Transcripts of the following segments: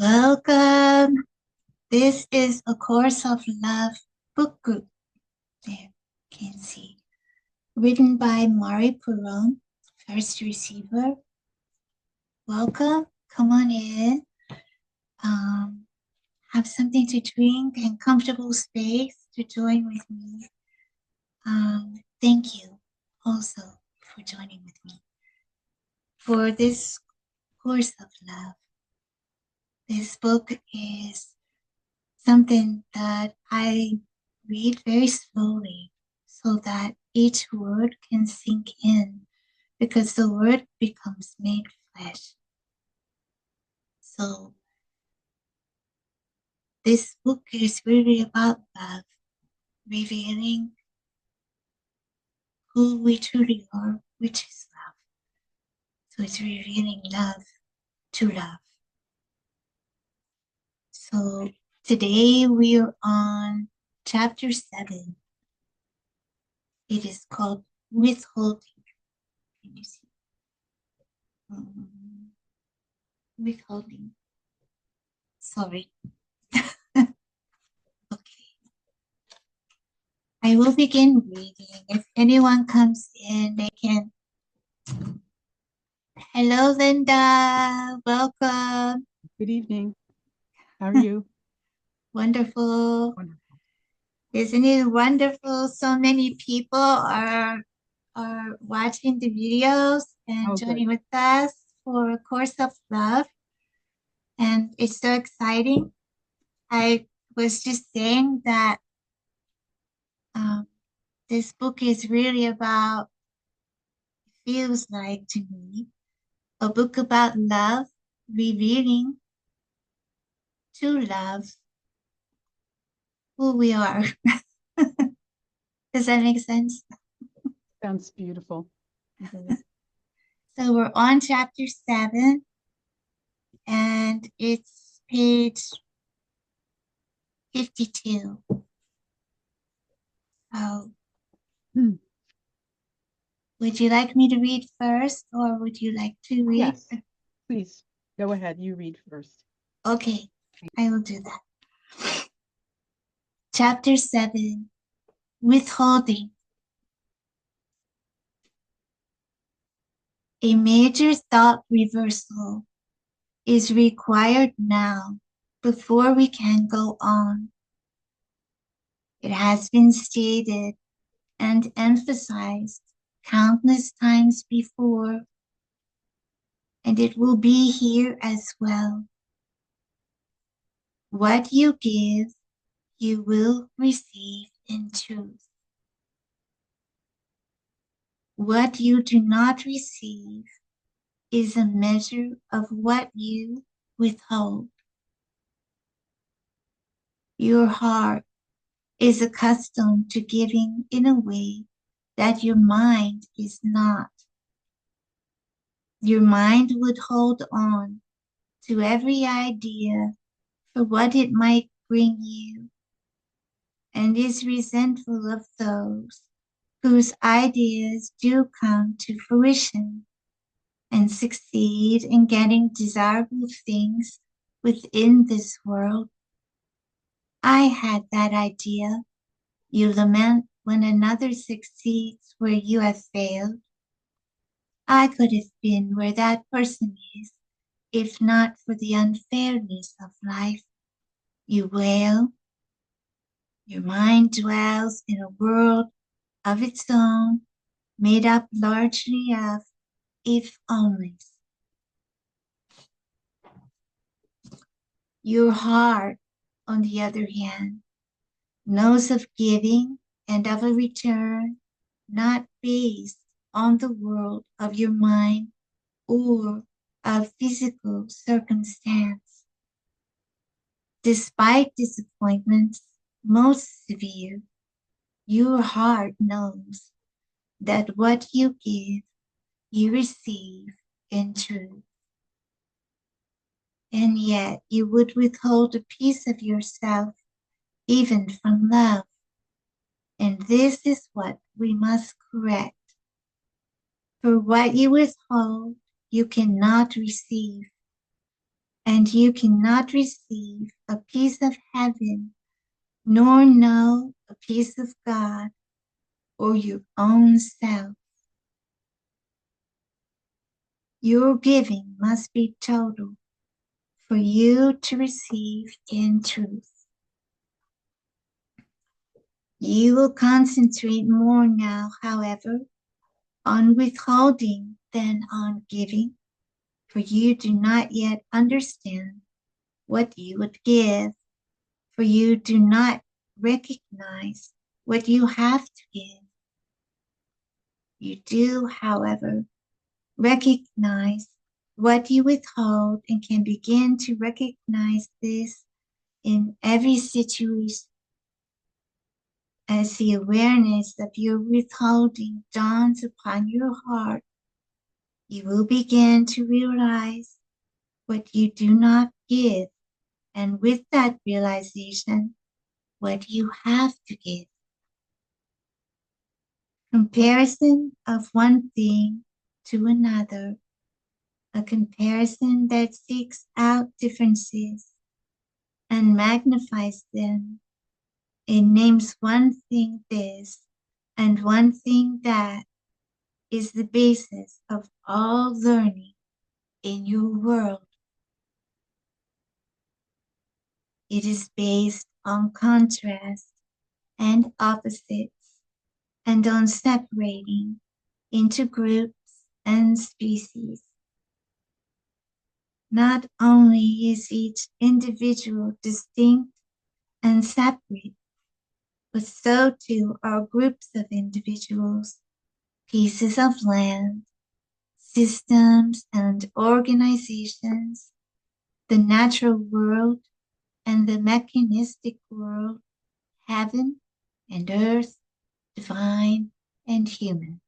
Welcome. This is A Course of Love book group. There you can see. Written by Mari Puron, first receiver. Welcome. Come on in. Have something to drink and comfortable space to join with me. Thank you also for joining with me for this Course of Love. This book is something that I read very slowly so that each word can sink in because the word becomes made flesh. So this book is really about love, revealing who we truly are, which is love. So it's revealing love to love. So today we are on chapter 7. It is called Withholding. Can you see? Withholding. Sorry. Okay. I will begin reading. If anyone comes in, they can. Hello, Linda. Welcome. Good evening. How are you? Wonderful. Wonderful. Isn't it wonderful? So many people are watching the videos and joining with us for A Course of Love. And it's so exciting. I was just saying that this book is really about, feels like to me, a book about love, revealing to love who we are. Does that make sense? Sounds beautiful. So we're on chapter 7, and it's page 52. So, would you like me to read first, or would you like to read? Yes, please. Go ahead. You read first. Okay, I will do that. Chapter 7, Withholding. A major thought reversal is required now before we can go on. It has been stated and emphasized countless times before, and it will be here as well. What you give, you will receive in truth. What you do not receive is a measure of what you withhold. Your heart is accustomed to giving in a way that your mind is not. Your mind would hold on to every idea for what it might bring you, and is resentful of those whose ideas do come to fruition and succeed in getting desirable things within this world. I had that idea. You lament when another succeeds where you have failed. I could have been where that person is, if not for the unfairness of life. You wail. Your mind dwells in a world of its own, made up largely of if onlys. Your heart, on the other hand, knows of giving and of a return not based on the world of your mind or of physical circumstance. Despite disappointments most severe, your heart knows that what you give, you receive in truth. And yet you would withhold a piece of yourself even from love. And this is what we must correct. For what you withhold, you cannot receive. and you cannot receive a piece of heaven, nor know a piece of God or your own self. Your giving must be total for you to receive in truth. You will concentrate more now, however, on withholding than on giving, for you do not yet understand what you would give, for you do not recognize what you have to give. You do, however, recognize what you withhold and can begin to recognize this in every situation. As the awareness of your withholding dawns upon your heart, you will begin to realize what you do not give, and with that realization, what you have to give. Comparison of one thing to another, a comparison that seeks out differences and magnifies them. It names one thing this and one thing that, is the basis of all learning in your world. It is based on contrast and opposites and on separating into groups and species. Not only is each individual distinct and separate, but so too are groups of individuals, pieces of land, systems and organizations, the natural world and the mechanistic world, heaven and earth, divine and human.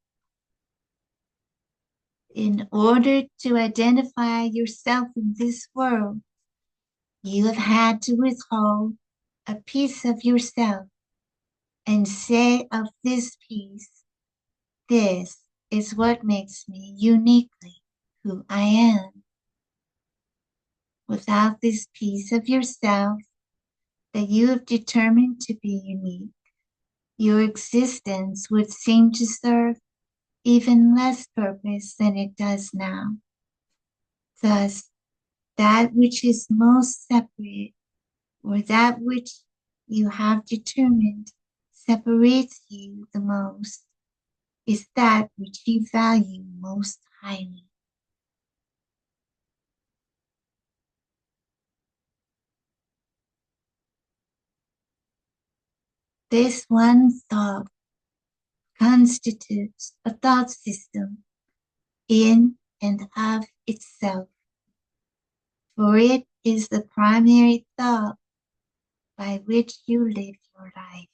In order to identify yourself in this world, you have had to withhold a piece of yourself and say of this piece, this is what makes me uniquely who I am. Without this piece of yourself that you have determined to be unique, your existence would seem to serve even less purpose than it does now. Thus, that which is most separate, or that which you have determined separates you the most, is that which you value most highly. This one thought constitutes a thought system in and of itself, for it is the primary thought by which you live your life.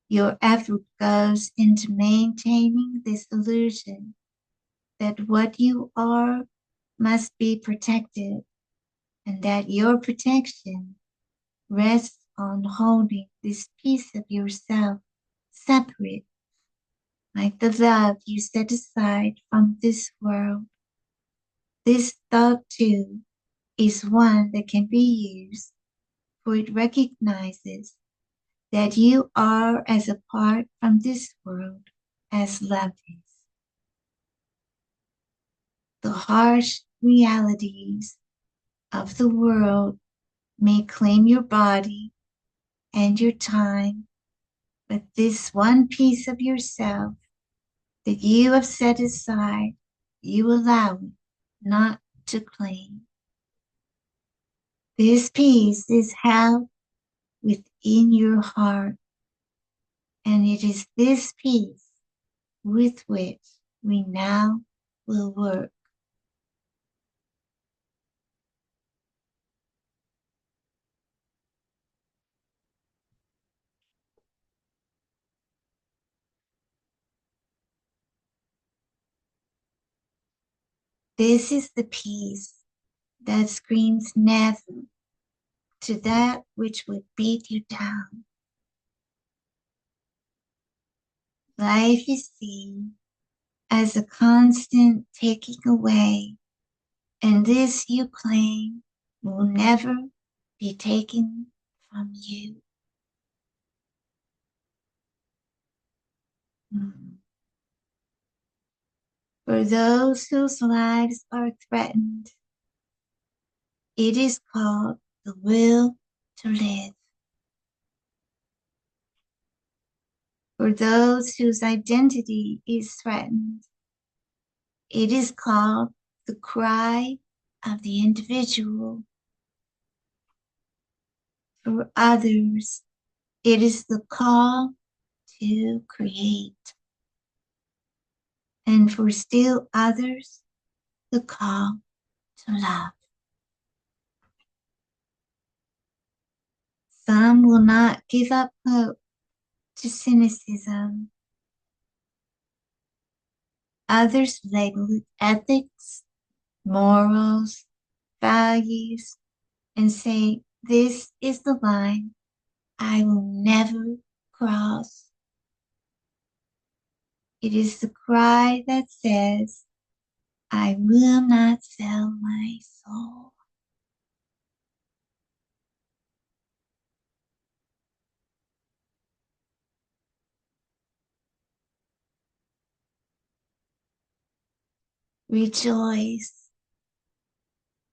Your effort goes into maintaining this illusion that what you are must be protected, and that your protection rests on holding this piece of yourself separate, like the love you set aside from this world. This thought, too, is one that can be used, for it recognizes that you are as apart from this world as love is. The harsh realities of the world may claim your body and your time, but this one piece of yourself that you have set aside, you allow it not to claim. This piece is held within your heart, and it is this piece with which we now will work. This is the piece that screams never to that which would beat you down. Life is seen as a constant taking away and this you claim will never be taken from you. For those whose lives are threatened, it is called the will to live. For those whose identity is threatened, it is called the cry of the individual. For others, it is the call to create. And for still others, the call to love. Some will not give up hope to cynicism. Others label it ethics, morals, values, and say, this is the line I will never cross. It is the cry that says, I will not sell my soul. Rejoice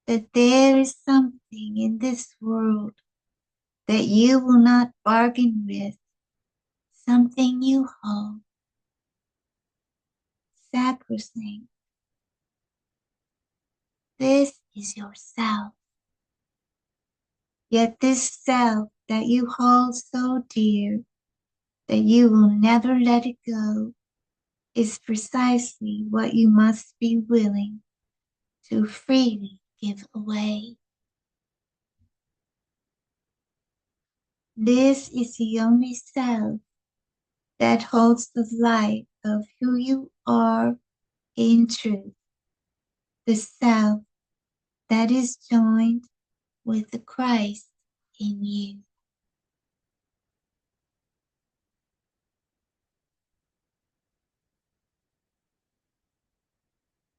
that there is something in this world that you will not bargain with, something you hold sacrosanct. This is yourself. Yet this self that you hold so dear that you will never let it go is precisely what you must be willing to freely give away. This is the only self that holds the light of who you are in truth, the self that is joined with the Christ in you.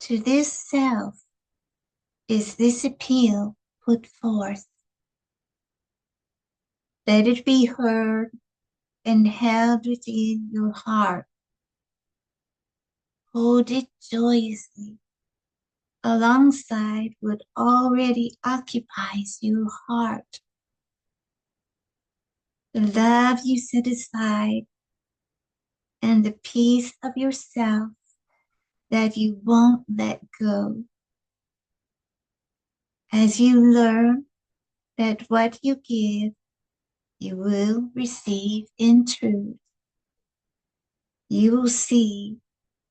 To this self is this appeal put forth. Let it be heard and held within your heart. Hold it joyously alongside what already occupies your heart. The love you set aside and the peace of yourself that you won't let go. As you learn that what you give, you will receive in truth, you will see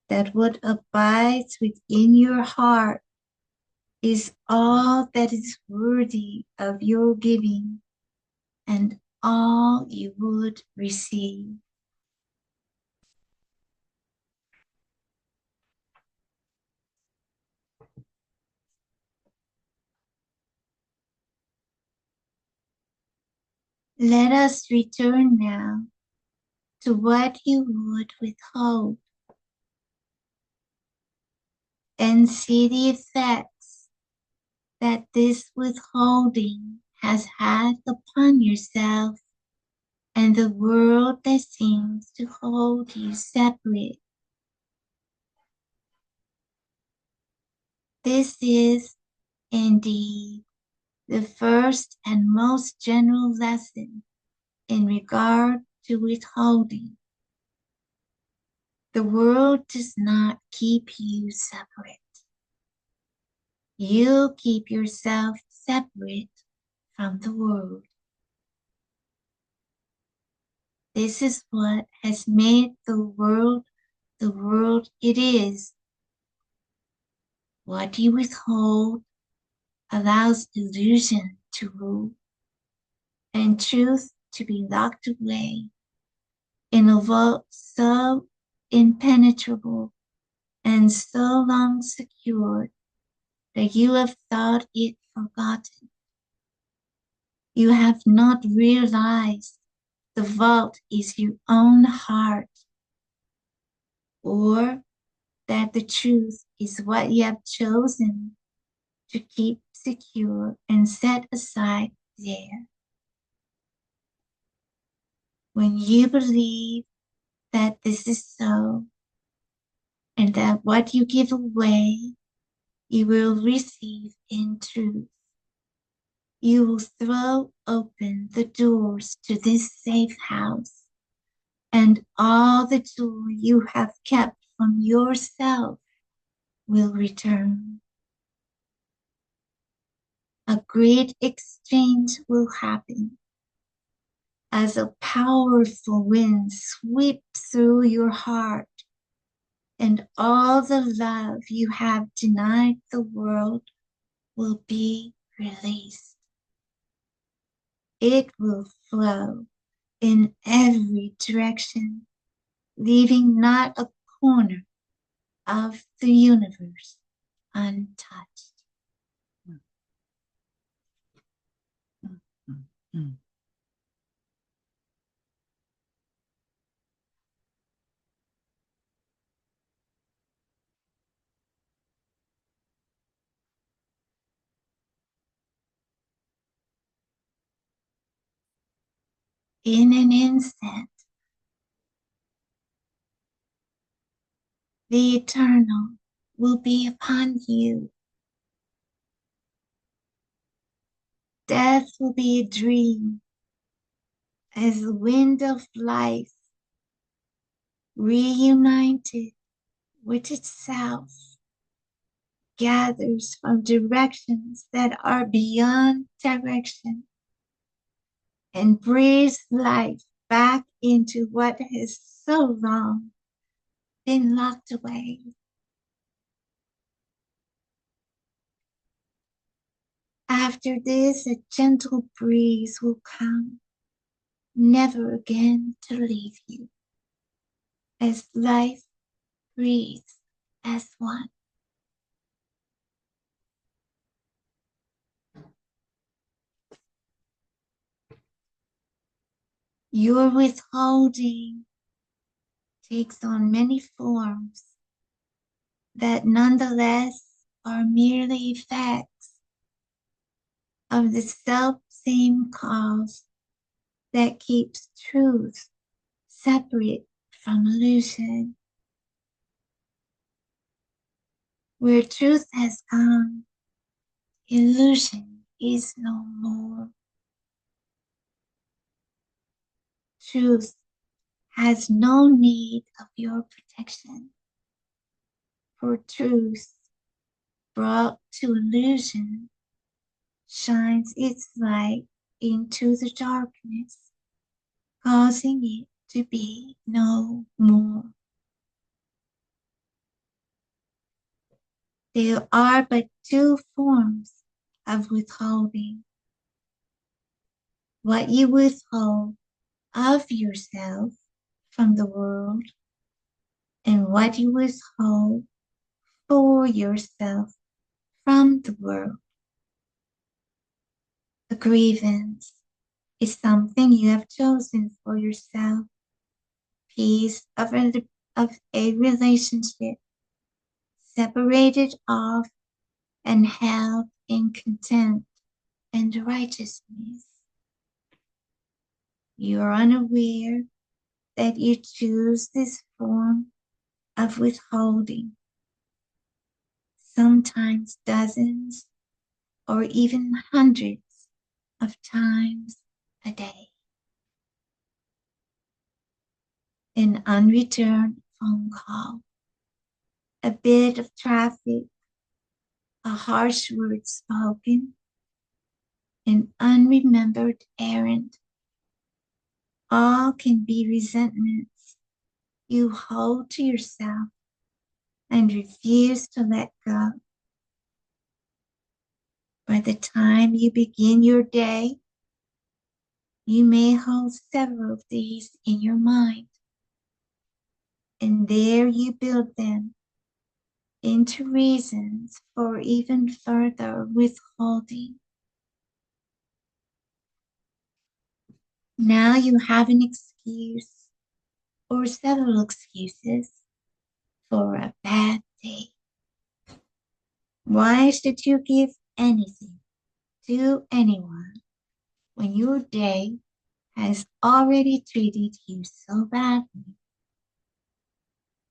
that what abides within your heart is all that is worthy of your giving and all you would receive. Let us return now to what you would withhold and see the effects that this withholding has had upon yourself and the world that seems to hold you separate. This is, indeed, the first and most general lesson in regard to withholding. The world does not keep you separate. You keep yourself separate from the world. This is what has made the world it is. What you withhold allows illusion to rule and truth to be locked away in a vault so impenetrable and so long secured that you have thought it forgotten. You have not realized the vault is your own heart, or that the truth is what you have chosen to keep secure and set aside there. When you believe that this is so, and that what you give away, you will receive in truth, you will throw open the doors to this safe house, and all the joy you have kept from yourself will return. A great exchange will happen as a powerful wind sweeps through your heart, and all the love you have denied the world will be released. It will flow in every direction, leaving not a corner of the universe untouched. In an instant, the eternal will be upon you. Death will be a dream as the wind of life, reunited with itself, gathers from directions that are beyond direction and breathes life back into what has so long been locked away. After this, a gentle breeze will come, never again to leave you, as life breathes as one. Your withholding takes on many forms that nonetheless are merely effects of the self same cause that keeps truth separate from illusion. Where truth has gone, illusion is no more. Truth has no need of your protection, for truth, brought to illusion, shines its light into the darkness, causing it to be no more. There are but two forms of withholding: what you withhold of yourself from the world, and what you withhold for yourself from the world. A grievance is something you have chosen for yourself, piece of a relationship separated off and held in contempt and righteousness. You are unaware that you choose this form of withholding, sometimes dozens or even hundreds of times a day. An unreturned phone call, a bit of traffic, a harsh word spoken, an unremembered errand, all can be resentments you hold to yourself and refuse to let go. By the time you begin your day, you may hold several of these in your mind, and there you build them into reasons for even further withholding. Now you have an excuse or several excuses for a bad day. Why should you give anything to anyone when your day has already treated you so badly?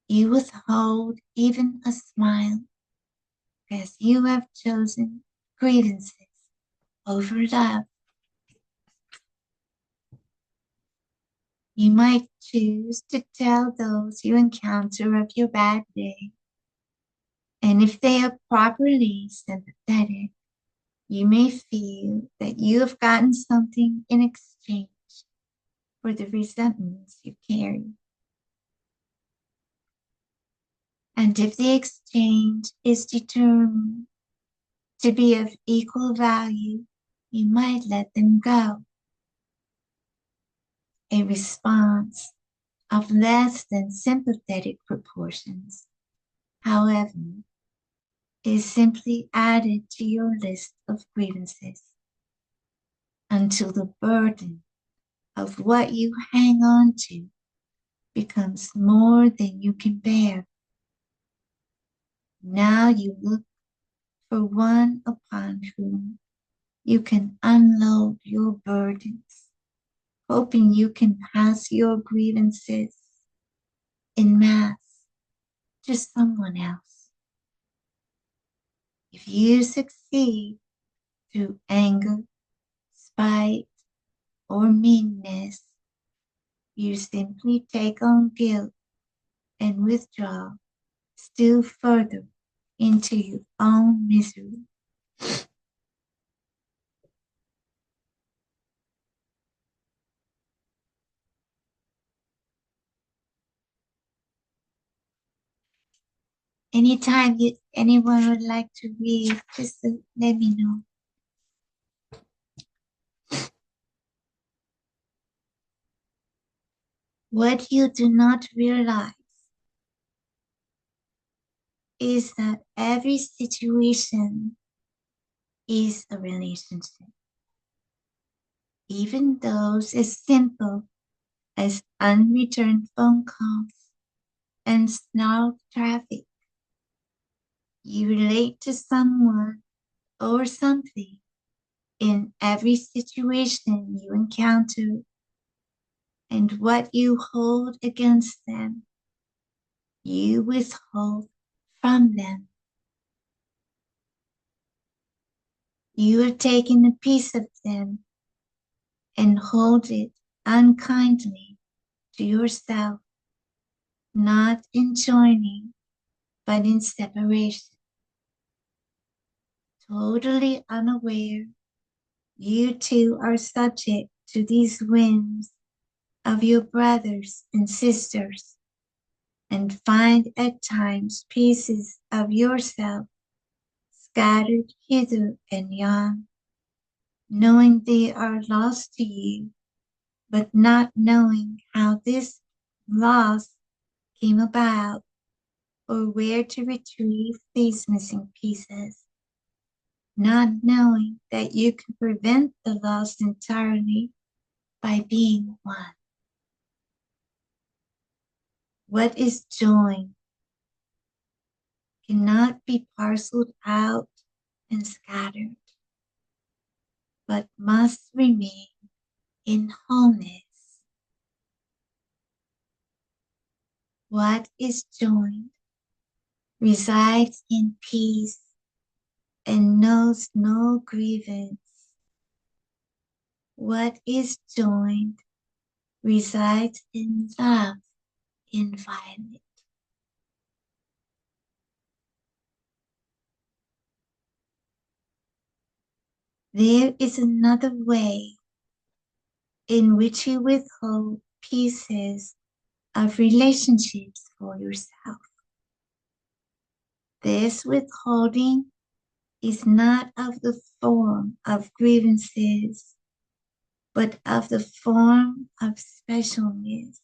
You withhold even a smile because you have chosen grievances over love. You might choose to tell those you encounter of your bad day, and if they are properly sympathetic, you may feel that you have gotten something in exchange for the resentments you carry. And if the exchange is determined to be of equal value, you might let them go. A response of less than sympathetic proportions, however, is simply added to your list of grievances until the burden of what you hang on to becomes more than you can bear. Now you look for one upon whom you can unload your burdens, hoping you can pass your grievances in mass to someone else. If you succeed through anger, spite, or meanness, you simply take on guilt and withdraw still further into your own misery. Anytime anyone would like to read, just let me know. What you do not realize is that every situation is a relationship, even those as simple as unreturned phone calls and snarled traffic. You relate to someone or something in every situation you encounter, and what you hold against them, you withhold from them. You are taking a piece of them and hold it unkindly to yourself, not in joining, but in separation. Totally unaware, you too are subject to these whims of your brothers and sisters, and find at times pieces of yourself scattered hither and yon, knowing they are lost to you, but not knowing how this loss came about or where to retrieve these missing pieces, not knowing that you can prevent the loss entirely by being one. What is joined cannot be parceled out and scattered, but must remain in wholeness. What is joined resides in peace and knows no grievance. What is joined resides in love inviolate. There is another way in which you withhold pieces of relationships for yourself. This withholding is not of the form of grievances, but of the form of specialness.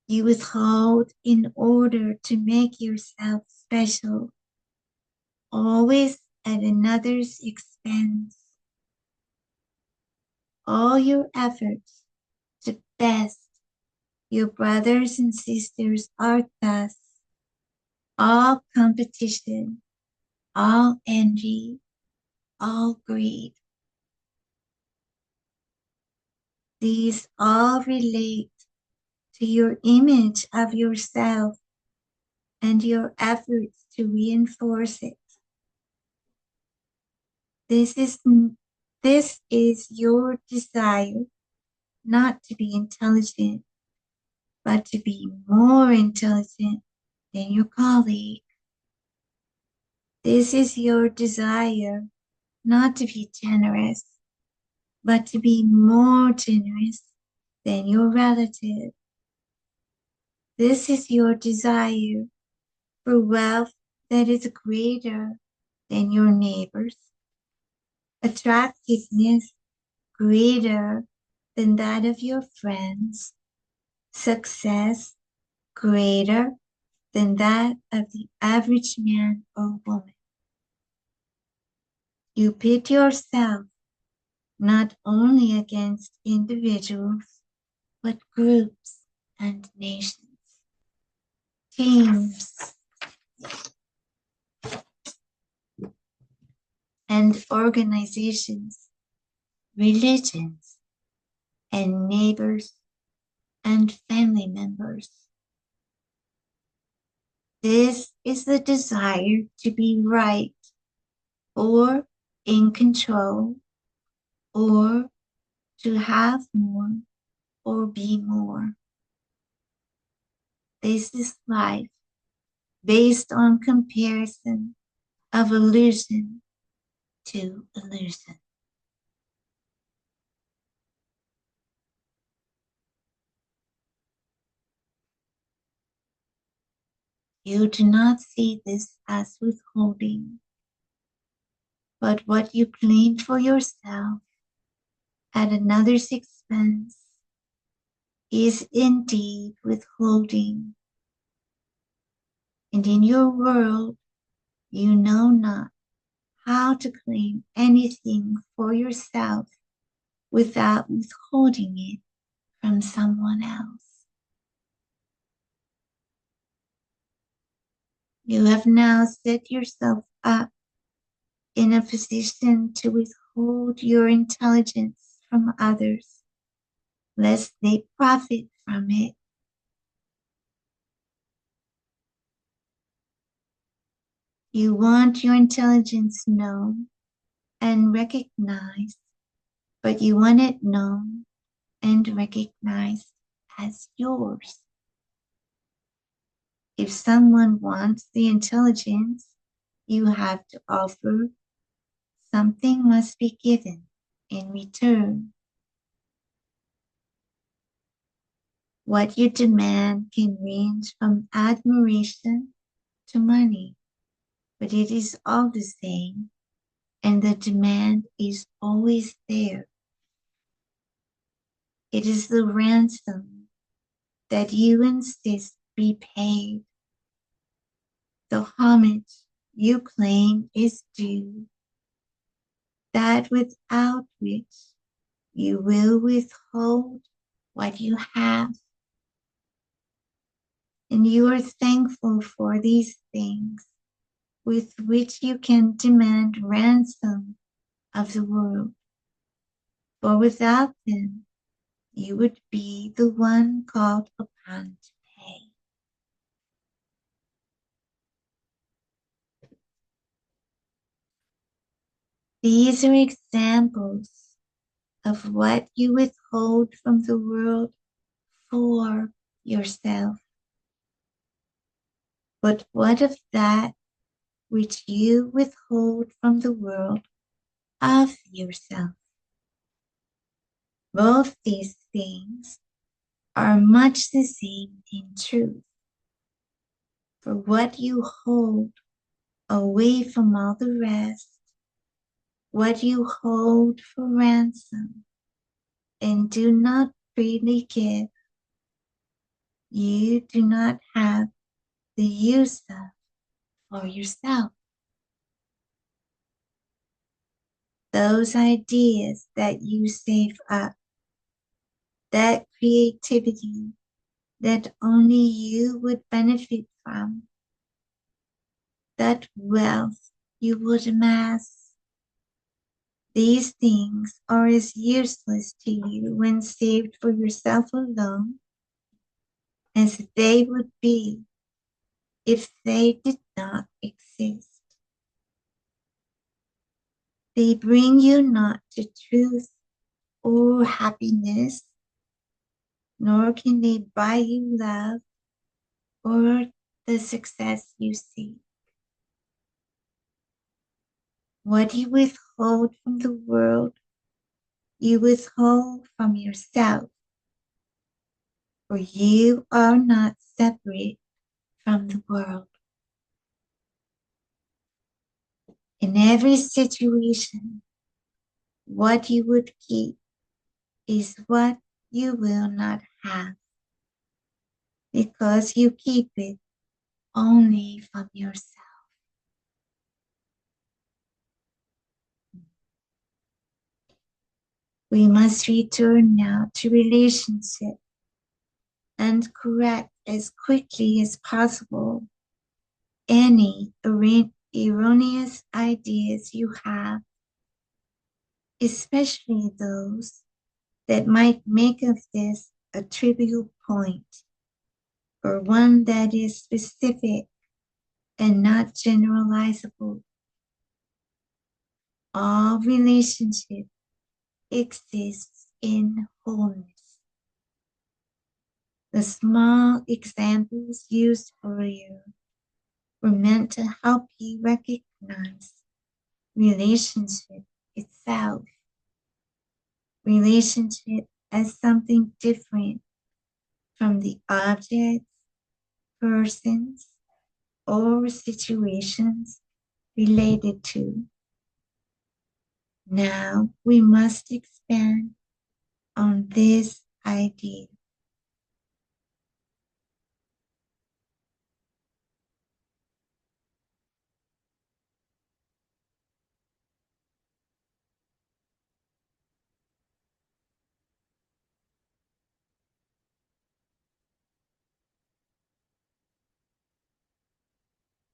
You withhold in order to make yourself special, always at another's expense. All your efforts to best Your brothers and sisters are thus all competition, all envy, all greed. These all relate to your image of yourself and your efforts to reinforce it. This is this is your desire not to be intelligent, but to be more intelligent than your colleague. This is your desire not to be generous, but to be more generous than your relative. This is your desire for wealth that is greater than your neighbor's, attractiveness greater than that of your friends, success greater than that of the average man or woman. You pit yourself not only against individuals, but groups and nations, teams and organizations, religions and neighbors and family members. This is the desire to be right or in control or to have more or be more. This is life based on comparison of illusion to illusion. You do not see this as withholding, but what you claim for yourself at another's expense is indeed withholding. And in your world, you know not how to claim anything for yourself without withholding it from someone else. You have now set yourself up in a position to withhold your intelligence from others, lest they profit from it. You want your intelligence known and recognized, but you want it known and recognized as yours. If someone wants the intelligence you have to offer, something must be given in return. What you demand can range from admiration to money, but it is all the same, and the demand is always there. It is the ransom that you insist be paid, the homage you claim is due, that without which you will withhold what you have. And you are thankful for these things with which you can demand ransom of the world. For without them, you would be the one called upon to pay. These are examples of what you withhold from the world for yourself. But what of that which you withhold from the world of yourself? Both these things are much the same in truth. For what you hold away from all the rest, what you hold for ransom, and do not freely give, you do not have the use of for yourself. Those ideas that you save up, that creativity that only you would benefit from, that wealth you would amass. These things are as useless to you when saved for yourself alone as they would be if they did not exist. They bring you not to truth or happiness, nor can they buy you love or the success you seek. What you withhold from the world, you withhold from yourself, for you are not separate from the world. In every situation, what you would keep is what you will not have, because you keep it only from yourself. We must return now to relationship and correct as quickly as possible any erroneous ideas you have, especially those that might make of this a trivial point, or one that is specific and not generalizable. All relationship exists in wholeness. The small examples used earlier were meant to help you recognize relationship itself, relationship as something different from the objects, persons, or situations related to. Now we must expand on this idea.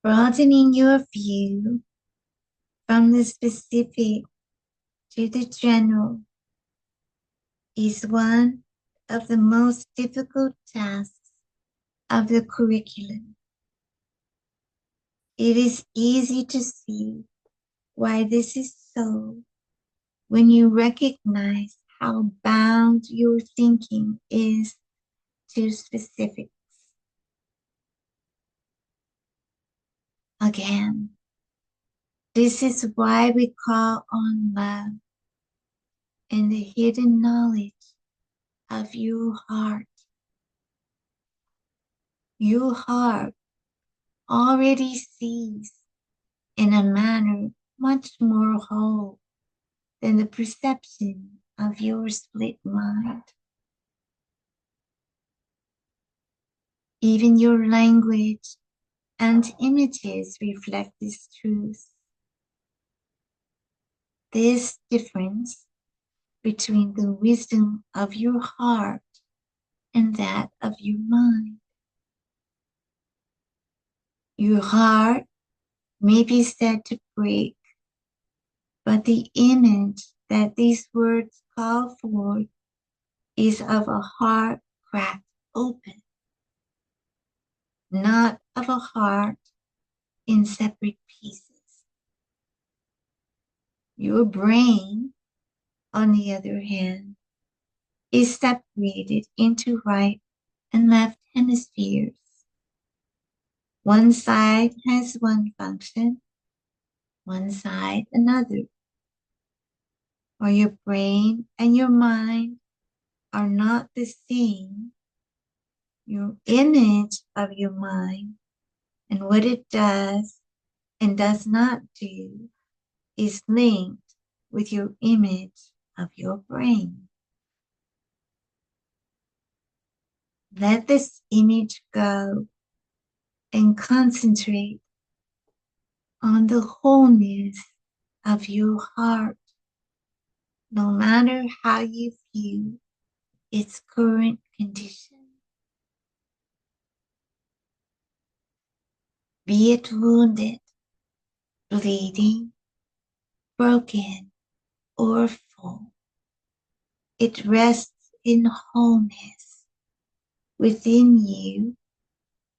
Broadening your view from the specific to the general is one of the most difficult tasks of the curriculum. It is easy to see why this is so when you recognize how bound your thinking is to specifics. Again, this is why we call on love and the hidden knowledge of your heart. Your heart already sees in a manner much more whole than the perception of your split mind. Even your language and images reflect this truth. This difference between the wisdom of your heart and that of your mind. Your heart may be said to break, but the image that these words call forth is of a heart cracked open, not of a heart in separate pieces. Your brain, on the other hand, is separated into right and left hemispheres. One side has one function, one side another. Or your brain and your mind are not the same. Your image of your mind and what it does and does not do is linked with your image of your brain. Let this image go and concentrate on the wholeness of your heart, no matter how you view its current condition. be it wounded, bleeding, broken, or full. It rests in wholeness within you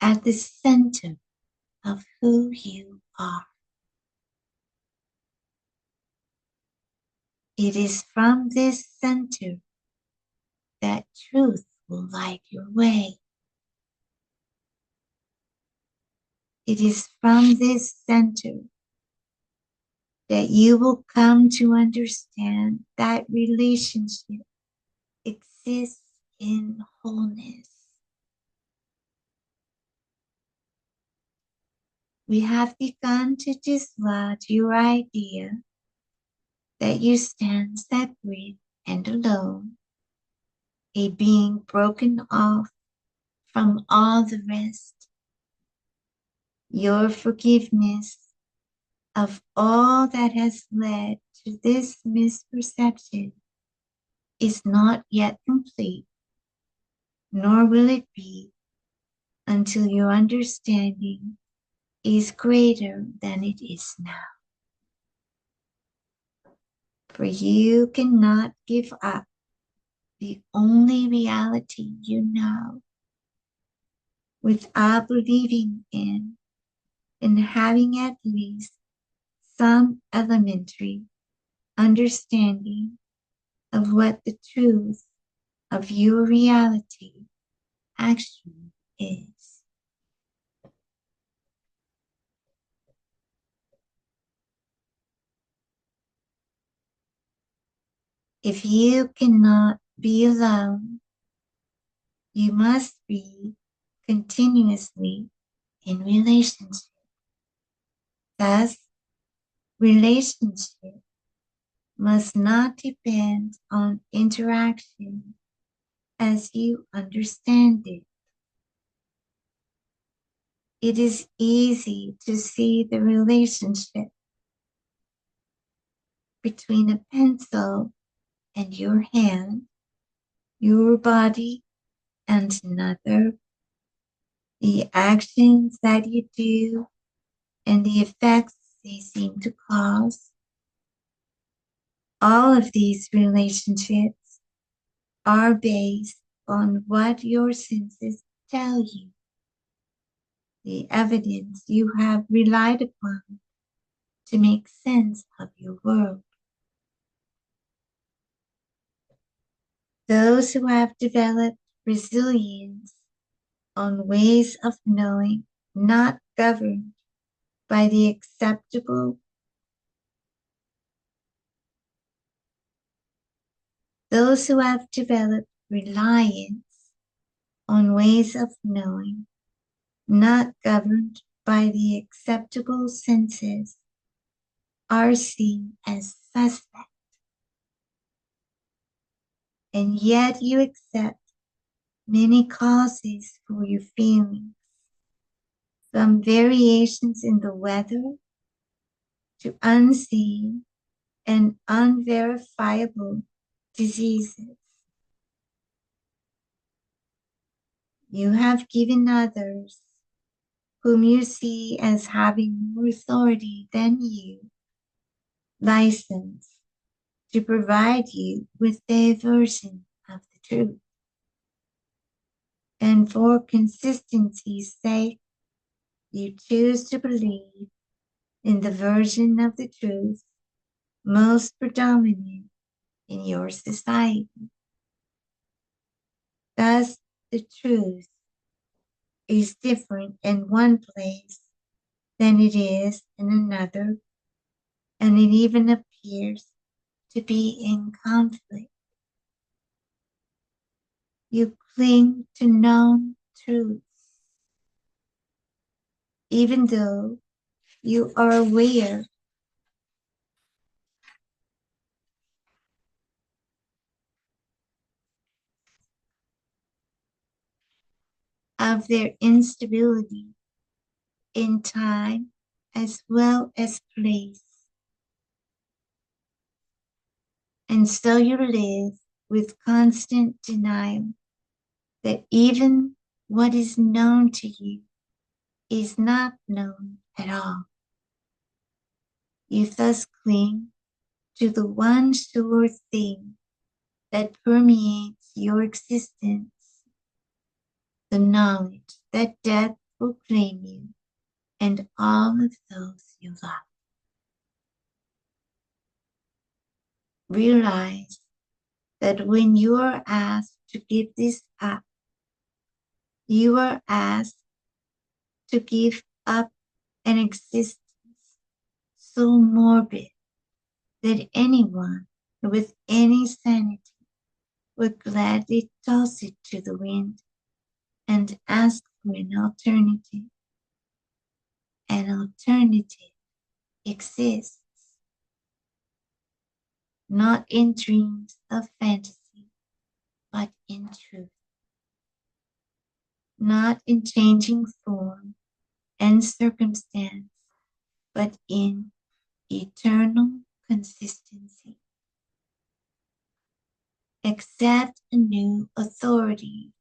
at the center of who you are. It is from this center that truth will light your way. It is from this center that you will come to understand that relationship exists in wholeness. We have begun to dislodge your idea that you stand separate and alone, a being broken off from all the rest. Your forgiveness of all that has led to this misperception is not yet complete, nor will it be until your understanding is greater than it is now. For you cannot give up the only reality you know without believing in and having at least some elementary understanding of what the truth of your reality actually is. If you cannot be alone, you must be continuously in relationship. Thus, relationship must not depend on interaction as you understand it. It is easy to see the relationship between a pencil and your hand, your body and another, the actions that you do and the effects they seem to cause. All of these relationships are based on what your senses tell you, the evidence you have relied upon to make sense of your world. Those who have developed resilience on ways of knowing not governed by the acceptable, those who have developed reliance on ways of knowing not governed by the acceptable senses are seen as suspect. And yet you accept many causes for your feelings, from variations in the weather to unseen and unverifiable diseases. You have given others, whom you see as having more authority than you, license to provide you with their version of the truth. And for consistency's sake, you choose to believe in the version of the truth most predominant in your society. Thus, the truth is different in one place than it is in another, and it even appears to be in conflict. You cling to known truths, even though you are aware of their instability in time as well as place. And so you live with constant denial that even what is known to you is not known at all. You thus cling to the one sure thing that permeates your existence, the knowledge that death will claim you and all of those you love. Realize that when you are asked to give this up, you are asked to give up an existence so morbid that anyone with any sanity would gladly toss it to the wind and ask for an alternative. An alternative exists, not in dreams of fantasy, but in truth, not in changing form and circumstance, but in eternal consistency. Accept a new authority,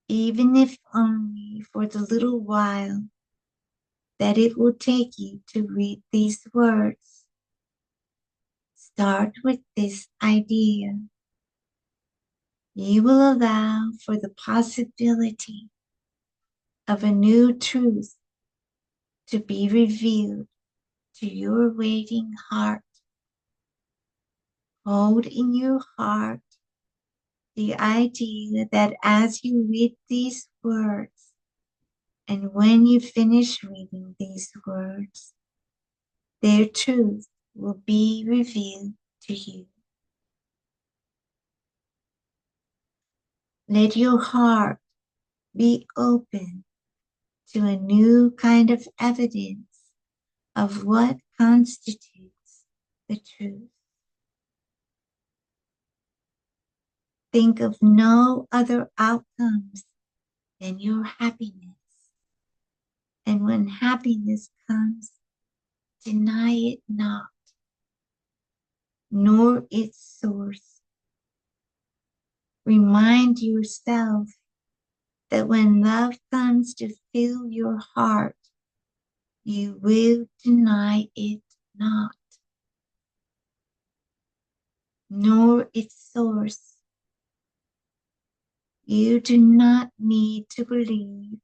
even if only for the little while that it will take you to read these words. Start with this idea. You will allow for the possibility of a new truth to be revealed to your waiting heart. Hold in your heart the idea that as you read these words, and when you finish reading these words, their truth will be revealed to you. Let your heart be open to a new kind of evidence of what constitutes the truth. Think of no other outcomes than your happiness. And when happiness comes, deny it not, nor its source. Remind yourself that when love comes to fill your heart, you will deny it not, nor its source. You do not need to believe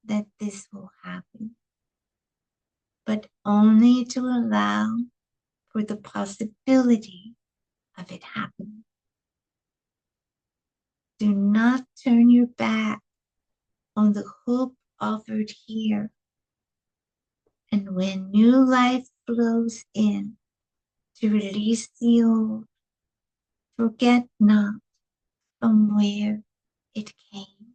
that this will happen, but only to allow for the possibility of it happening. Do not turn your back on the hope offered here. And when new life flows in to release the old, forget not from where it came.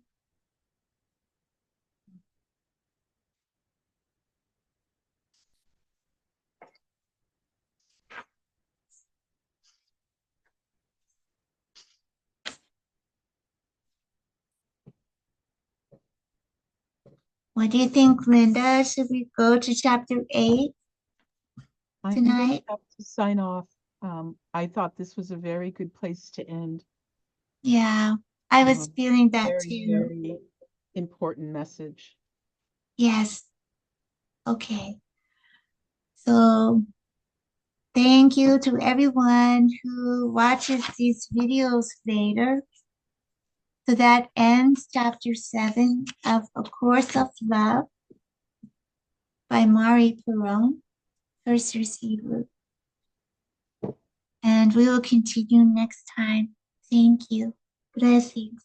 What do you think, Linda? Should we go to chapter 8 I'm going to tonight? have to sign off. I thought this was a very good place to end. Yeah, I was Um, feeling that very, too. very important message. Yes. Okay. So thank you to everyone who watches these videos later. So that ends chapter 7 of A Course of Love by Mari Perron, first receiver. And we will continue next time. Thank you. Blessings.